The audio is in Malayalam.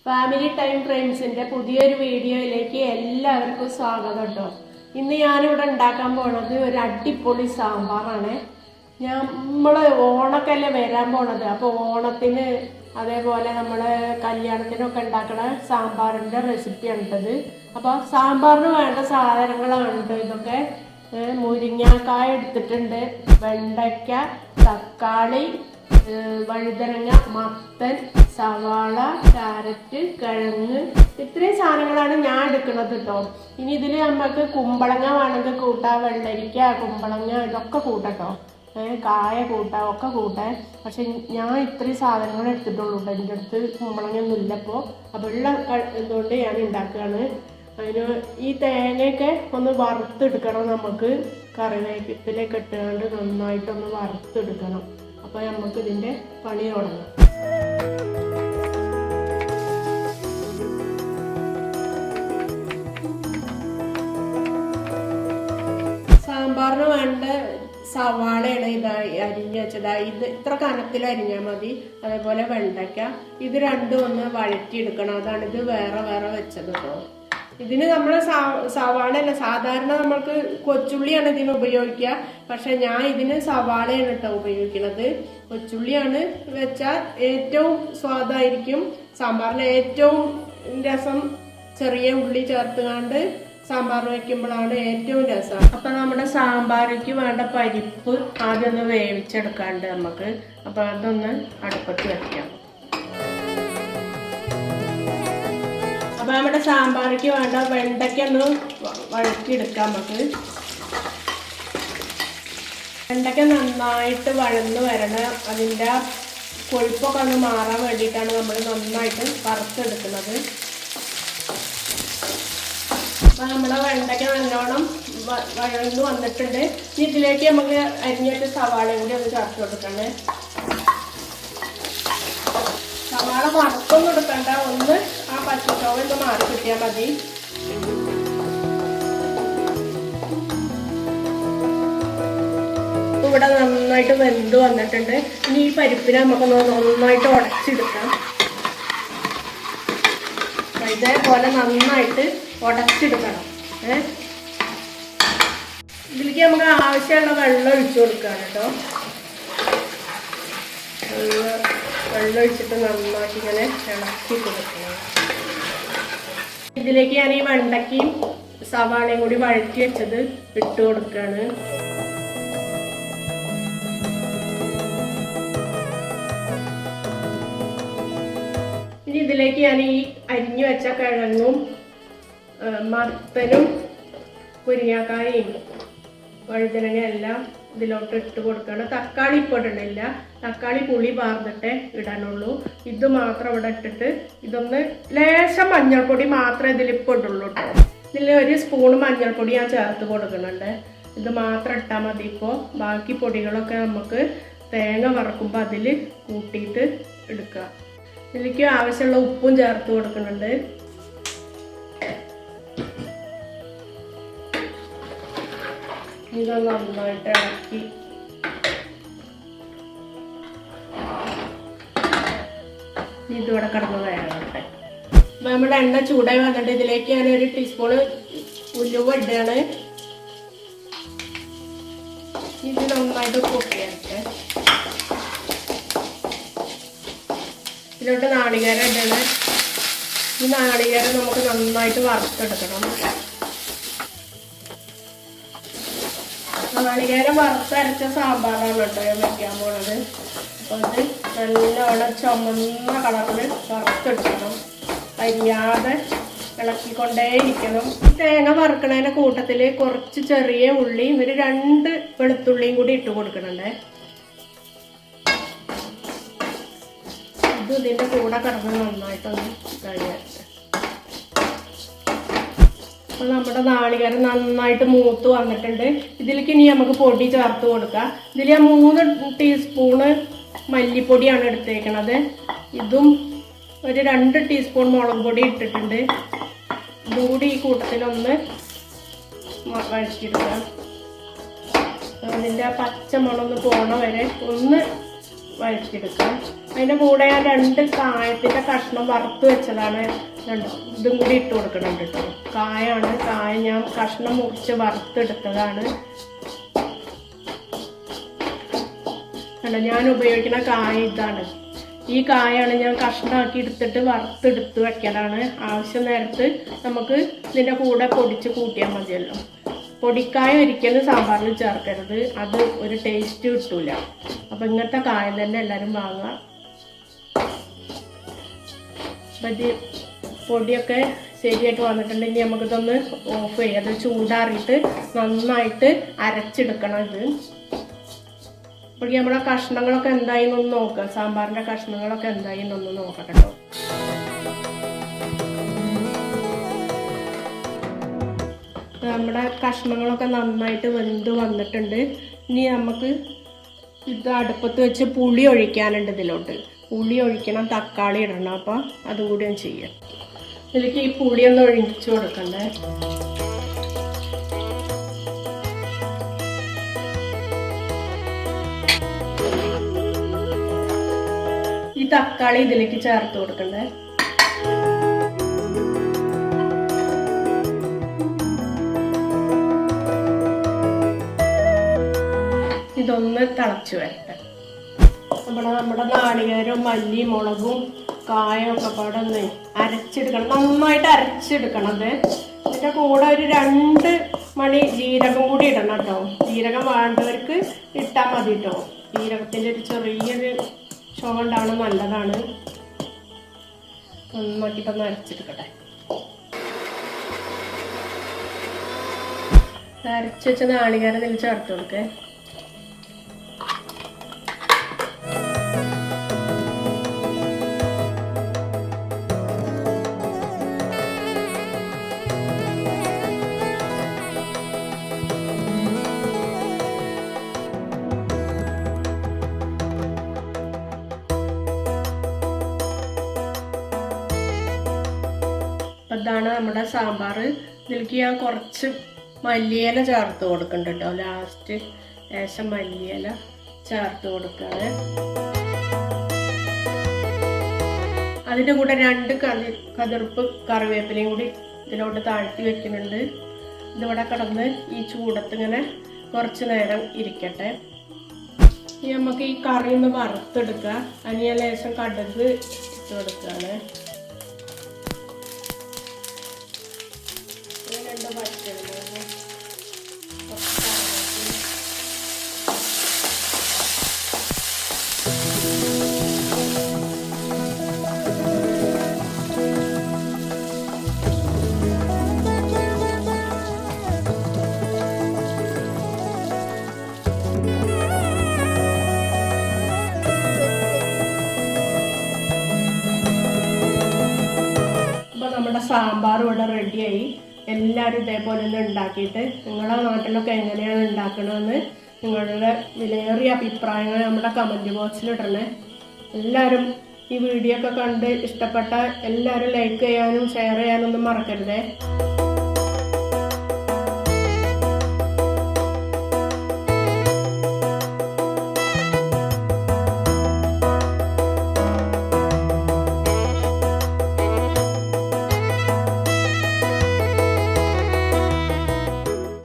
ഫാമിലി ടൈം ഫ്രെയിംസിന്റെ പുതിയൊരു വീഡിയോയിലേക്ക് എല്ലാവർക്കും സ്വാഗതം കേട്ടോ. ഇന്ന് ഞാനിവിടെ ഉണ്ടാക്കാൻ പോണത് ഒരു അടിപൊളി സാമ്പാറാണ്. നമ്മള് ഓണൊക്കെ അല്ലേ വരാൻ പോണത്. അപ്പോൾ ഓണത്തിന് അതേപോലെ നമ്മള് കല്യാണത്തിനൊക്കെ ഉണ്ടാക്കണ സാമ്പാറിന്റെ റെസിപ്പിയാണ് ഇട്ടത്. അപ്പോൾ സാമ്പാറിന് വേണ്ട സാധനങ്ങളാണ് ഇതൊക്കെ. മുരിങ്ങാക്കായ എടുത്തിട്ടുണ്ട്, വെണ്ടയ്ക്ക, തക്കാളി, വഴുതനങ്ങ, മത്തൻ, സവാള, ക്യാരറ്റ്, കിഴങ്ങ്, ഇത്രയും സാധനങ്ങളാണ് ഞാൻ എടുക്കുന്നത് കേട്ടോ. ഇനി ഇതിൽ നമുക്ക് കുമ്പളങ്ങ വേണമെങ്കിൽ കൂട്ടാം, വെള്ളരിക്ക, കുമ്പളങ്ങ ഇതൊക്കെ കൂട്ടട്ടോ, കായ കൂട്ടാം, ഒക്കെ കൂട്ടാൻ. പക്ഷെ ഞാൻ ഇത്രയും സാധനങ്ങൾ എടുത്തിട്ടുള്ളൂ കേട്ടോ. എൻ്റെ അടുത്ത് കുമ്പളങ്ങയൊന്നും ഇല്ലപ്പോൾ, അപ്പോൾ ഉള്ള ഇതുകൊണ്ട് ഞാൻ ഉണ്ടാക്കുകയാണ്. അതിന് ഈ തേങ്ങയൊക്കെ ഒന്ന് വറുത്തെടുക്കണം. നമുക്ക് കറിവേപ്പിലൊക്കെ ഇട്ടുകൊണ്ട് നന്നായിട്ടൊന്ന് വറുത്തെടുക്കണം. അപ്പോൾ നമുക്ക് ഇതിൻ്റെ പണി തുടങ്ങാം. സാമ്പാറിന് വേണ്ട സവാളയാണ് ഇത് അരിഞ്ഞ് വെച്ചത്. ഇത് ഇത്ര കനത്തിൽ അരിഞ്ഞാൽ മതി. അതേപോലെ വെണ്ടയ്ക്ക, ഇത് രണ്ടും ഒന്ന് വഴറ്റിയെടുക്കണം. അതാണ് ഇത് വേറെ വേറെ വെച്ചത് കേട്ടോ. ഇതിന് നമ്മൾ സവാളയല്ല, സാധാരണ നമ്മൾക്ക് കൊച്ചുള്ളിയാണ് ഇതിന് ഉപയോഗിക്കുക. പക്ഷെ ഞാൻ ഇതിന് സവാളയാണ് കേട്ടോ ഉപയോഗിക്കുന്നത്. കൊച്ചുള്ളിയാണ് വെച്ചാൽ ഏറ്റവും സ്വാദായിരിക്കും. സാമ്പാറിന് ഏറ്റവും രസം ചെറിയ ഉള്ളി ചേർത്തുകൊണ്ട് സാമ്പാർ വയ്ക്കുമ്പോഴാണ് ഏറ്റവും രസം. അപ്പൊ നമ്മുടെ സാമ്പാറിക്ക് വേണ്ട പരിപ്പ് ആദ്യം ഒന്ന് വേവിച്ചെടുക്കാണ്ട് നമുക്ക്. അപ്പൊ അതൊന്ന് അടുപ്പത്ത് വെക്കാം. അപ്പൊ നമ്മുടെ സാമ്പാറിക്ക് വേണ്ട വെണ്ടയ്ക്ക ഒന്ന് വഴറ്റിയെടുക്കാം നമുക്ക്. വെണ്ടയ്ക്ക നന്നായിട്ട് വഴന്ന് വരണം. അതിൻ്റെ കൊഴുപ്പൊക്കെ ഒന്ന് മാറാൻ വേണ്ടിയിട്ടാണ് നമ്മൾ നന്നായിട്ട് വറുത്തെടുക്കുന്നത്. അപ്പം നമ്മുടെ വെണ്ടയ്ക്ക നല്ലോണം വഴന്ന് വന്നിട്ടുണ്ട്. ഇതിലേക്ക് നമുക്ക് അരിഞ്ഞിട്ട് സവാളയും കൂടി ഒന്ന് ചേർത്ത് കൊടുക്കണേ. സവാള വറുത്തൊന്നും എടുക്കണ്ട, ഒന്ന് ആ പച്ചച്ചോവ ഒന്ന് മാറി കിട്ടിയാൽ മതി. ഇവിടെ നന്നായിട്ട് വെന്ത് വന്നിട്ടുണ്ട്. ഇനി ഈ പരിപ്പിനെ നമുക്കൊന്ന് നന്നായിട്ട് ഉടച്ചെടുക്കാം. ഇതേപോലെ നന്നായിട്ട് ഉടച്ചെടുക്കണം. ഇതിലേക്ക് നമുക്ക് ആവശ്യമുള്ള വെള്ളം ഒഴിച്ചു കൊടുക്കുകയാണ് കേട്ടോ. വെള്ളം ഒഴിച്ചിട്ട് നന്നാക്കി ഇങ്ങനെ ഇളക്കി കൊടുക്കണം. ഇതിലേക്ക് ഞാൻ ഈ വെണ്ടയ്ക്കയും സവാളയും കൂടി വഴറ്റി വെച്ചത് ഇട്ട് കൊടുക്കുകയാണ്. ഇനി ഇതിലേക്ക് ഞാൻ ഈ അരിഞ്ഞു വെച്ച കിഴങ്ങും മത്തനും മുരിങ്ങാക്കായും വഴുതനങ്ങ എല്ലാം ഇതിലോട്ട് ഇട്ട് കൊടുക്കണം. തക്കാളി ഇപ്പോൾ ഇടണില്ല, തക്കാളി പുളി പാർന്നിട്ടേ ഇടാനുള്ളൂ. ഇത് മാത്രം ഇവിടെ ഇട്ടിട്ട് ഇതൊന്ന് ലേശം മഞ്ഞൾപ്പൊടി മാത്രമേ ഇതിലിപ്പോൾ ഇടുള്ളൂ കേട്ടോ. ഇതിൽ ഒരു സ്പൂൺ മഞ്ഞൾപ്പൊടി ഞാൻ ചേർത്ത് കൊടുക്കുന്നുണ്ട്. ഇത് മാത്രം ഇട്ടാൽ മതി. ഇപ്പോൾ ബാക്കി പൊടികളൊക്കെ നമുക്ക് തേങ്ങ വറക്കുമ്പോൾ അതിൽ കൂട്ടിയിട്ട് എടുക്കുക. ഇതിലേക്ക് ആവശ്യമുള്ള ഉപ്പും ചേർത്ത് കൊടുക്കുന്നുണ്ട്. ഇത് നന്നായിട്ട് ഇളക്കി ഇതിവിടെ കിടന്ന് വേകട്ടെ. നമ്മുടെ എണ്ണ ചൂടായി വന്നിട്ട് ഇതിലേക്ക് ഞാൻ 1 ടീസ്പൂണ് ഉലുവ ഇടുകയാണ്. ഇത് നന്നായിട്ട് പൊട്ടിയെടുത്ത് ഇതിലോട്ട് നാളികേരം ഇടണം. ഈ നാളികേരം നമുക്ക് നന്നായിട്ട് വറുത്തെടുക്കണം. നാളികേരം വറുത്തരച്ച സാമ്പാറാണ് കേട്ടോ ഞാൻ വെക്കാൻ പോണത്. അപ്പോൾ ഇത് നല്ലോണം ചുമന്ന കളറിൽ വറുത്തെടുക്കണം. അരിയാതെ ഇളക്കിക്കൊണ്ടേയിരിക്കണം. തേങ്ങ വറുക്കണതിൻ്റെ കൂട്ടത്തിൽ കുറച്ച് ചെറിയ ഉള്ളിയും 2 വെളുത്തുള്ളിയും കൂടി ഇട്ട് കൊടുക്കണേ. ഇത് ഇതിൻ്റെ കൂടെ കിടന്ന് നന്നായിട്ടൊന്ന് കഴിയട്ടെ. അപ്പോൾ നമ്മുടെ നാളികേരം നന്നായിട്ട് മൂത്ത് വന്നിട്ടുണ്ട്. ഇതിലേക്ക് ഇനി നമുക്ക് പൊടി ചേർത്ത് കൊടുക്കാം. ഇതിൽ ഞാൻ 3 ടീസ്പൂണ് മല്ലിപ്പൊടിയാണ് എടുത്തേക്കണത്. ഇതും 2 ടീസ്പൂൺ മുളക് പൊടി ഇട്ടിട്ടുണ്ട്. ഇതും കൂടി ഈ കൂട്ടത്തിലൊന്ന് വഴറ്റിയെടുക്കാം. അതിൻ്റെ പച്ചമുളക് ഒന്ന് പോണ വരെ ഒന്ന് വഴറ്റിയെടുക്കാം. അതിൻ്റെ കൂടെ ഞാൻ 2 കായത്തിൻ്റെ കഷ്ണം വറുത്ത് വെച്ചതാണ്. ഇതും കൂടി ഇട്ട് കൊടുക്കണുണ്ട് കേട്ടോ. കായാണ്. കായ ഞാൻ കഷ്ണം മുറിച്ച് വറുത്തെടുത്തതാണ്. ഞാൻ ഉപയോഗിക്കുന്ന കായ ഇതാണ്. ഈ കായാണ് ഞാൻ കഷ്ണമാക്കി എടുത്തിട്ട് വറുത്തെടുത്ത് വെക്കലാണ്. ആവശ്യം നേരത്ത് നമുക്ക് ഇതിൻ്റെ കൂടെ പൊടിച്ച് കൂട്ടിയാൽ മതിയല്ലോ. പൊടിക്കായ ഒരിക്കലും സാമ്പാറിൽ ചേർക്കരുത്, അത് ഒരു ടേസ്റ്റ് കിട്ടൂല. അപ്പം ഇങ്ങനത്തെ കായം തന്നെ എല്ലാവരും വാങ്ങുക. അപ്പം ഇത് പൊടിയൊക്കെ ശരിയായിട്ട് വന്നിട്ടുണ്ടെങ്കിൽ നമുക്കിതൊന്ന് ഓഫ് ചെയ്യാം. അത് ചൂടാറിയിട്ട് നന്നായിട്ട് അരച്ചെടുക്കണം. ഇത് അപ്പോൾ നമ്മുടെ കഷ്ണങ്ങളൊക്കെ എന്തായിന്നൊന്ന് നോക്കാം. സാമ്പാറിൻ്റെ കഷ്ണങ്ങളൊക്കെ എന്തായിന്നൊന്ന് നോക്കാം കേട്ടോ. നമ്മുടെ കഷ്ണങ്ങളൊക്കെ നന്നായിട്ട് വെന്ത് വന്നിട്ടുണ്ട്. ഇനി നമുക്ക് ഇത് അടുപ്പത്ത് വെച്ച് പുളി ഒഴിക്കാനുണ്ട്. ഇതിലോട്ട് പുളി ഒഴിക്കണം, തക്കാളി ഇടണം. അപ്പോൾ അതുകൂടി ഞാൻ ചെയ്യാം. ഇതിലേക്ക് ഈ പുളിയൊന്ന് ഒഴിച്ചു കൊടുക്കണ്ടേ. ഈ തക്കാളി ഇതിലേക്ക് ചേർത്ത് കൊടുക്കണ്ടേ. ഇതൊന്ന് തിളച്ചു വരട്ടെ. നമ്മുടെ നാളികേരവും മല്ലി മുളകും കായും ഒക്കെ പാടെ ഒന്ന് അരച്ചെടുക്കണം. നന്നായിട്ട് അരച്ചെടുക്കണത്. ഇതിൻ്റെ കൂടെ ഒരു 2 മണി ജീരകം കൂടി ഇടണം കേട്ടോ. ജീരകം വേണ്ടവർക്ക് ഇട്ടാൽ മതി കേട്ടോ. ജീരകത്തിൻ്റെ ഒരു ചെറിയൊരു ചുവ ഉണ്ടാവണം, നല്ലതാണ്. നന്നാക്കിയിട്ടൊന്ന് അരച്ചെടുക്കട്ടെ. അരച്ച് വെച്ച നാളികേരം ഇതിൽ ചേർത്ത് കൊടുക്കേ. ഇതാണ് നമ്മുടെ സാമ്പാർ. ഇതിലേക്ക് ഞാൻ കുറച്ച് മല്ലിയില ചേർത്ത് കൊടുക്കുന്നുണ്ട് കേട്ടോ. ലാസ്റ്റ് ലേശം മല്ലിയില ചേർത്ത് കൊടുക്കുകയാണ്. അതിൻ്റെ കൂടെ 2 കതിർപ്പ് കറിവേപ്പിലയും കൂടി ഇതിലോട്ട് താഴ്ത്തി വെക്കുന്നുണ്ട്. ഇതിവിടെ കിടന്ന് ഈ ചൂടത്ത് ഇങ്ങനെ കുറച്ച് നേരം ഇരിക്കട്ടെ. ഇനി നമുക്ക് ഈ കറി ഒന്ന് വറുത്തെടുക്കുക. അതിന് ഞാൻ ലേശം കടുക് ഇട്ട് കൊടുക്കുകയാണ്. നമ്മുടെ സാമ്പാർ ഇവിടെ റെഡിയായി. എല്ലാവരും ഇതേപോലെ ഒന്ന് ഉണ്ടാക്കിയിട്ട് നിങ്ങളുടെ നാട്ടിലൊക്കെ എങ്ങനെയാണ് ഉണ്ടാക്കണമെന്ന് നിങ്ങളുടെ വിലയേറിയ അഭിപ്രായങ്ങൾ നമ്മുടെ കമൻറ്റ് ബോക്സിൽ ഇടണേ. എല്ലാവരും ഈ വീഡിയോ ഒക്കെ കണ്ട് ഇഷ്ടപ്പെട്ട എല്ലാവരും ലൈക്ക് ചെയ്യാനും ഷെയർ ചെയ്യാനൊന്നും മറക്കരുതേ.